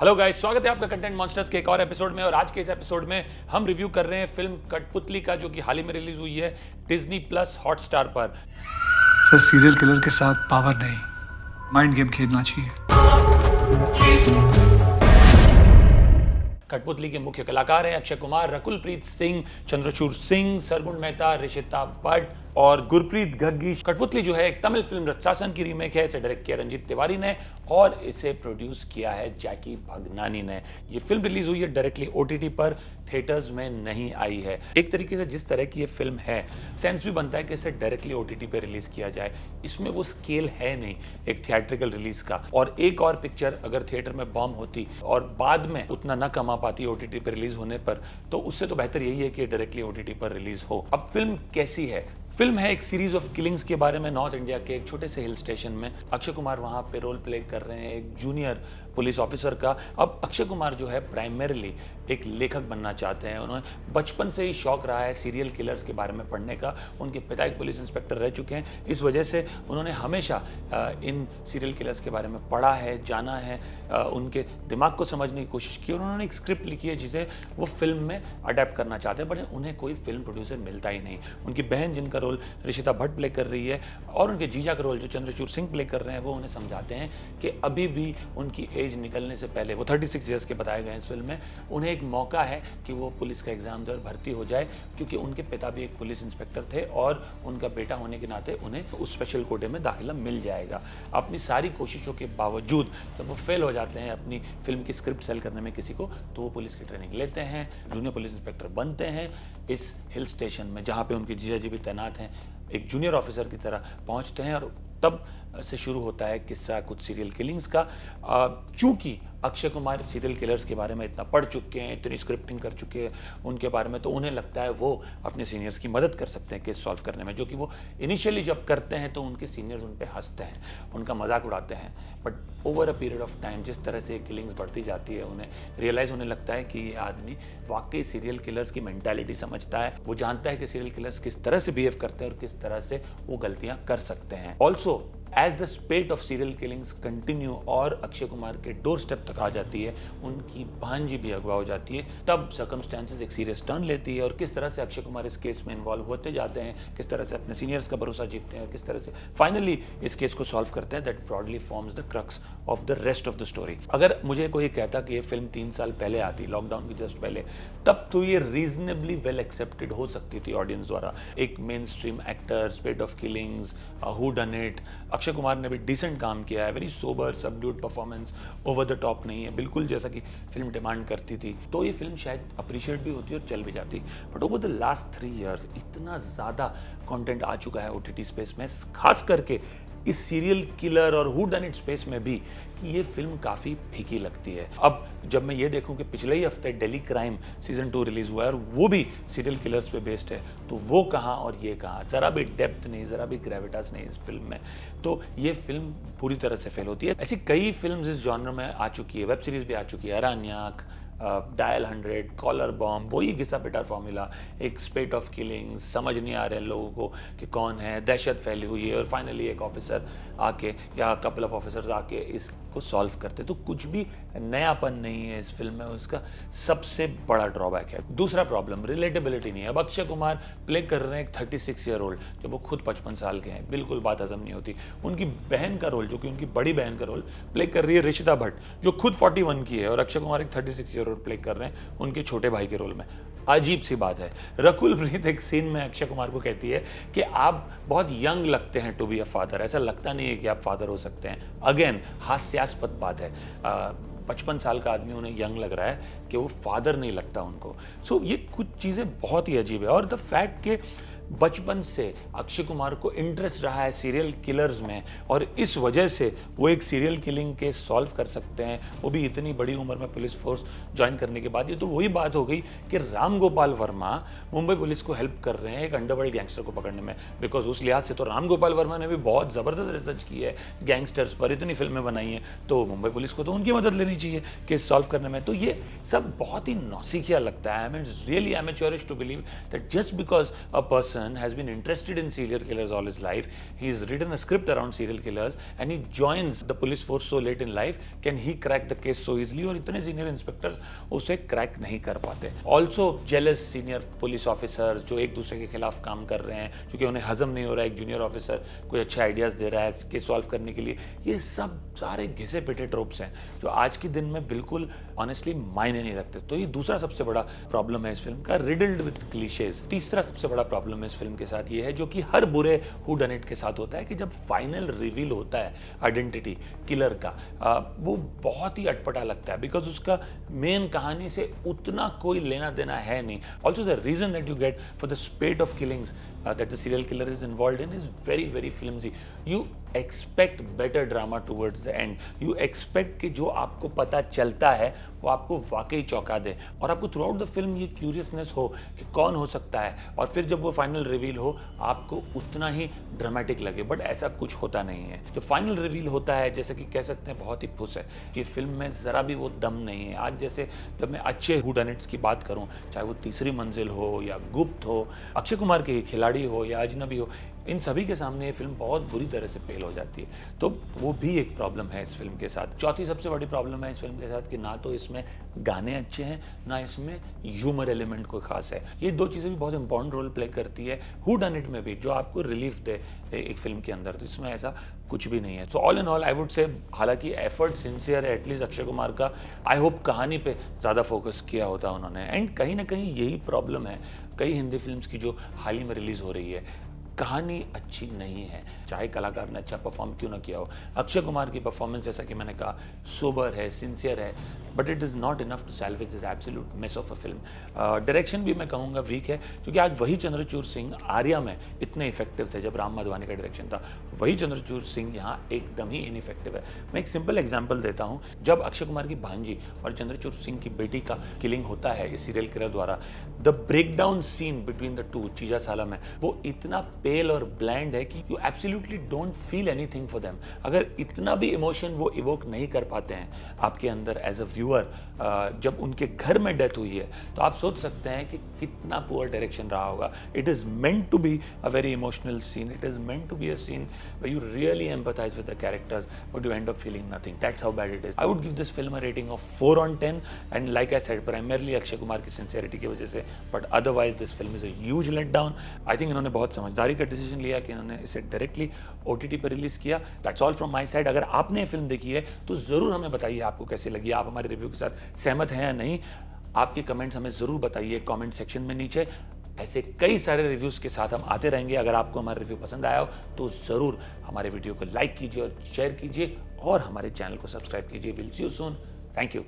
Hello guys, स्वागत है आपका कंटेंट मॉन्स्टर्स के एक और एपिसोड में। और आज के इस एपिसोड में हम रिव्यू कर रहे हैं फिल्म कठपुतली का, जो कि हाल ही में रिलीज हुई है डिज्नी प्लस हॉटस्टार पर। सर, सीरियल किलर के साथ पावर नहीं, माइंड गेम खेलना चाहिए। कठपुतली के मुख्य कलाकार हैं अक्षय कुमार, रकुल प्रीत सिंह, चंद्रचूड़ सिंह, सरगुण मेहता, ऋषिता भट्ट और गुरप्रीत घग्गी। कठपुतली जो है एक तमिल फिल्म रत्सासन की रीमेक है। इसे डायरेक्ट किया रंजीत तिवारी ने और इसे प्रोड्यूस किया है जैकी भगनानी ने। ये फिल्म रिलीज हुई है डायरेक्टली ओटीटी पर, थिएटर्स में नहीं आई है। एक तरीके से जिस तरह की ये फिल्म है, सेंस भी बनता है कि इसे डायरेक्टली ओटीटी पे रिलीज किया जाए। इसमें वो स्केल है नहीं एक थिएट्रिकल रिलीज का। और एक और पिक्चर अगर थिएटर में बॉम्ब होती और बाद में उतना ना कमा पाती ओटीटी पर रिलीज होने पर, तो उससे तो बेहतर यही है कि डायरेक्टली ओटीटी पर रिलीज हो। अब फिल्म कैसी है? फिल्म है एक सीरीज ऑफ किलिंग्स के बारे में। नॉर्थ इंडिया के एक छोटे से हिल स्टेशन में अक्षय कुमार वहां पे रोल प्ले कर रहे हैं एक जूनियर पुलिस ऑफिसर का। अब अक्षय कुमार जो है प्राइमरीली एक लेखक बनना चाहते हैं। उन्हें बचपन से ही शौक रहा है सीरियल किलर्स के बारे में पढ़ने का। उनके पिता एक पुलिस इंस्पेक्टर रह चुके हैं, इस वजह से उन्होंने हमेशा इन सीरियल किलर्स के बारे में पढ़ा है, जाना है, उनके दिमाग को समझने की कोशिश की। और उन्होंने एक स्क्रिप्ट लिखी है जिसे वो फिल्म में अडेप्ट करना चाहते हैं, बट उन्हें कोई फिल्म प्रोड्यूसर मिलता ही नहीं। उनकी बहन, जिनका रोल ऋषिता भट्ट प्ले कर रही है, और उनके जीजा का रोल जो चंद्रचूड़ सिंह प्ले कर रहे हैं, वो उन्हें समझाते हैं कि अभी भी उनकी एज निकलने से पहले, वो 36 ईयर्स के बताए गए हैं इस फिल्म में, उन्हें एक मौका है कि वो पुलिस का एग्जाम दे और भर्ती हो जाए, क्योंकि उनके पिता भी एक पुलिस इंस्पेक्टर थे और उनका बेटा होने के नाते उन्हें उस स्पेशल कोटे में दाखिला मिल जाएगा। अपनी सारी कोशिशों के बावजूद जब वो फेल हो जाते हैं अपनी फिल्म की स्क्रिप्ट सेल करने में किसी को, तो वो पुलिस की ट्रेनिंग लेते हैं, जूनियर पुलिस इंस्पेक्टर बनते हैं इस हिल स्टेशन में जहाँ पे उनके जीजा जी भी तैनात हैं। एक जूनियर ऑफिसर की तरह पहुंचते हैं और तब से शुरू होता है किस्सा कुछ सीरियल किलिंग्स का। चूंकि अक्षय कुमार सीरियल किलर्स के बारे में इतना पढ़ चुके हैं, इतनी स्क्रिप्टिंग कर चुके हैं उनके बारे में, तो उन्हें लगता है वो अपने सीनियर्स की मदद कर सकते हैं केस सॉल्व करने में। जो कि वो इनिशियली जब करते हैं तो उनके सीनियर्स उन पर हंसते हैं, उनका मजाक उड़ाते हैं, but over a period of time जिस तरह से किलिंग्स बढ़ती जाती है, उन्हें रियलाइज़ होने लगता है कि ये आदमी वाकई सीरियल किलर्स की मेंटालिटी समझता है। वो जानता है कि सीरियल किलर्स किस तरह से बिहेव करते हैं और किस तरह से वो गलतियां कर सकते हैं। Also as the spate of serial killings continue और अक्षय कुमार के डोर स्टेप तक आ जाती है, उनकी भांजी भी अगवा हो जाती है, तब सर्कमस्टेंसेस एक सीरियस टर्न लेती है और किस तरह से अक्षय कुमार इस केस में इन्वॉल्व होते जाते हैं, किस तरह से अपने सीनियर्स का भरोसा जीतते हैं और किस तरह से फाइनली इस केस को सॉल्व करते हैं। That broadly forms the crux of the rest of the story. अगर मुझे कोई कहता कि ये फिल्म 3 साल पहले आती, लॉकडाउन की जस्ट पहले, तब तो ये रीजनेबली वेल एक्सेप्टेड हो सकती थी ऑडियंस द्वारा। एक main stream actor, स्पेट of killings, who done it, Akshay Kumar ने भी डिसेंट काम किया है, very sober subdued performance, over the top नहीं है, बिल्कुल जैसा कि फिल्म डिमांड करती थी, तो ये फिल्म शायद अप्रिशिएट भी होती और चल भी जाती। But over the last 3 years इतना ज़्यादा कंटेंट आ चुका है ओटीटी स्पेस में, खास करके इस सीरियल किलर और हू डन इट स्पेस में भी, कि ये फिल्म काफ़ी फीकी लगती है। अब जब मैं ये देखूं कि पिछले ही हफ्ते दिल्ली क्राइम सीजन 2 रिलीज हुआ है और वो भी सीरियल किलर्स पे बेस्ड है, तो वो कहाँ और ये कहाँ, ज़रा भी डेप्थ नहीं, ज़रा भी ग्रेविटास नहीं इस फिल्म में, तो ये फिल्म पूरी तरह से फेल होती है। ऐसी कई फिल्म इस जॉनर में आ चुकी है, वेब सीरीज भी आ चुकी है, अरान्याक, डायल 100, कॉलर बॉम्ब, वही घिसा पिटा फॉर्मूला, एक स्पेट ऑफ किलिंग्स, समझ नहीं आ रहे लोगों को कि कौन है, दहशत फैली हुई है और फाइनली एक ऑफिसर आके या कपल ऑफ ऑफिसर्स आके इसको सॉल्व करते। तो कुछ भी नयापन नहीं है इस फिल्म में, उसका सबसे बड़ा ड्रॉबैक है। दूसरा प्रॉब्लम, रिलेटेबिलिटी नहीं है। अब अक्षय कुमार प्ले कर रहे हैं एक 36 ईयर ओल्ड, जब वो खुद 55 साल के हैं, बिल्कुल बात हजम नहीं होती। उनकी बहन का रोल, जो कि उनकी बड़ी बहन का रोल प्ले कर रही है ऋषिता भट्ट, जो खुद 41 की है, और अक्षय कुमार एक 36 ईयर ओल्ड प्ले कर रहे हैं उनके छोटे भाई के रोल में। अजीब सी बात है। रकुल प्रीत एक सीन में अक्षय कुमार को कहती है कि आप बहुत यंग लगते हैं टू बी अ फादर, ऐसा लगता नहीं है कि आप फादर हो सकते हैं। अगेन हास्यास्पद बात है। 55 साल का आदमी उन्हें यंग लग रहा है कि वो फादर नहीं लगता उनको। सो ये कुछ चीज़ें बहुत ही अजीब है। और द फैक्ट के बचपन से अक्षय कुमार को इंटरेस्ट रहा है सीरियल किलर्स में, और इस वजह से वो एक सीरियल किलिंग केस सॉल्व कर सकते हैं, वो भी इतनी बड़ी उम्र में पुलिस फोर्स ज्वाइन करने के बाद। ये तो वही बात हो गई कि राम गोपाल वर्मा मुंबई पुलिस को हेल्प कर रहे हैं एक अंडरवर्ल्ड गैंगस्टर को पकड़ने में, बिकॉज उस लिहाज से तो राम गोपाल वर्मा ने भी बहुत ज़बरदस्त रिसर्च की है गैंगस्टर्स पर, इतनी फिल्में बनाई हैं, तो मुंबई पुलिस को तो उनकी मदद लेनी चाहिए केस सॉल्व करने में। तो ये सब बहुत ही नौसिखिया लगता है। I mean it's really amateurish to believe that just because a person person has been interested in serial killers all his life, he's written a script around serial killers and he joins the police force so late in life, can he crack the case so easily? और इतने senior inspectors उसे crack नहीं कर पाते. Also jealous senior police officer जो एक दूसरे के खिलाफ काम कर रहे हैं, क्योंकि उन्हें हजम नहीं हो रहा है एक जूनियर ऑफिसर कोई अच्छे आइडियाज़ दे रहा है केस सॉल्व करने के लिए. ये सब सारे घिसे पिटे ट्रोप्स हैं जो आज के दिन में बिल्कुल ऑनेस्टली मायने नहीं रखते. तो ये दूसरा सबसे बड़ा प्रॉब्लम है इस फिल्म का, रिडल्ड विद क्लीशेज. तीसरा सबसे बड़ा प्रॉब्लम है इस फिल्म के साथ ये है, जो कि हर बुरे हू डन इट के साथ होता है, कि जब फाइनल रिवील होता है आइडेंटिटी किलर का, वो बहुत ही अटपटा लगता है, बिकॉज उसका मेन कहानी से उतना कोई लेना देना है नहीं. Also the reason that you get for the spate of killings that the serial killer is involved in is very very flimsy. You expect better drama towards the end. You expect कि जो आपको पता चलता है वो आपको वाकई चौंका दे और आपको थ्रू आउट द फिल्म ये क्यूरियसनेस हो कि कौन हो सकता है, और फिर जब वो फाइनल रिवील हो आपको उतना ही ड्रामेटिक लगे. बट ऐसा कुछ होता नहीं है. जब फाइनल रिवील होता है, जैसे कि कह सकते हैं बहुत ही फुस है, ये फिल्म में ज़रा भी वो दम नहीं है. आज जैसे जब मैं अच्छे हुडनिट्स की बात करूँ, चाहे वो तीसरी मंजिल हो या गुप्त हो, अक्षय कुमार के खिलाड़ी हो या अजनबी हो, इन सभी के सामने ये फिल्म बहुत बुरी तरह से फेल हो जाती है. तो वो भी एक प्रॉब्लम है इस फिल्म के साथ. चौथी सबसे बड़ी प्रॉब्लम है इस फिल्म के साथ कि ना तो इसमें गाने अच्छे हैं, ना इसमें ह्यूमर एलिमेंट कोई खास है. ये दो चीज़ें भी बहुत इंपॉर्टेंट रोल प्ले करती है हू डन इट में भी, जो आपको रिलीफ दे एक फिल्म के अंदर. तो इसमें ऐसा कुछ भी नहीं है. So all in all I would say, हालांकि एफर्ट सिंसियर है एटलीस्ट अक्षय कुमार का, आई होप कहानी पे ज़्यादा फोकस किया होता उन्होंने. एंड कहीं ना कहीं यही प्रॉब्लम है कई हिंदी फिल्म्स की जो हाल ही में रिलीज़ हो रही है. कहानी अच्छी नहीं है, चाहे कलाकार ने अच्छा परफॉर्म क्यों ना किया हो. अक्षय कुमार की परफॉर्मेंस, जैसा कि मैंने कहा, सोबर है, सिंसियर है, but it is not enough to salvage this absolute miss of a film. Direction भी मैं कहूँगा वीक है, क्योंकि आज वही चंद्रचूड़ सिंह आर्या में इतने इफेक्टिव थे जब राम माधवानी का डायरेक्शन था, वही चंद्रचूड़ सिंह यहाँ एकदम ही इनइफेक्टिव है. मैं एक सिंपल एग्जाम्पल देता हूँ. जब अक्षय कुमार की भांजी और चंद्रचूड़ सिंह की बेटी का किलिंग होता है इस सीरियल किलर द्वारा, the breakdown scene between the two चीजा साला में, वो इतना पेल और ब्लैंड है कि you absolutely don't feel anything for them. अगर इतना भी इमोशन वो इवोक नहीं कर पाते हैं आपके अंदर एज अ व्यूअर, जब उनके घर में डेथ हुई है, तो आप सोच सकते हैं कि कितना पुअर डायरेक्शन रहा होगा. It is meant to be a very emotional scene, it is meant to be a scene where you really empathize with the characters, but you end up feeling nothing. That's how bad it is. I would give this film a rating of 4 on 10, and like I said, primarily Akshay Kumar की sincerity की वजह से, but otherwise this film is a huge letdown. I think इन्होंने बहुत समझदारी का decision लिया कि इन्होंने इसे डायरेक्टली OTT पर रिलीज किया. That's all from my side. अगर आपने ये फिल्म देखी है तो ज़रूर हमें बताइए आपको कैसी लगी, आप हमारे रिव्यू के साथ सहमत हैं या नहीं. आपके कमेंट्स हमें ज़रूर बताइए कमेंट सेक्शन में नीचे. ऐसे कई सारे रिव्यूज़ के साथ हम आते रहेंगे. अगर आपको हमारा रिव्यू पसंद आया हो तो ज़रूर हमारे वीडियो को लाइक कीजिए और शेयर कीजिए और हमारे चैनल को सब्सक्राइब कीजिए. Will see you soon. Thank you.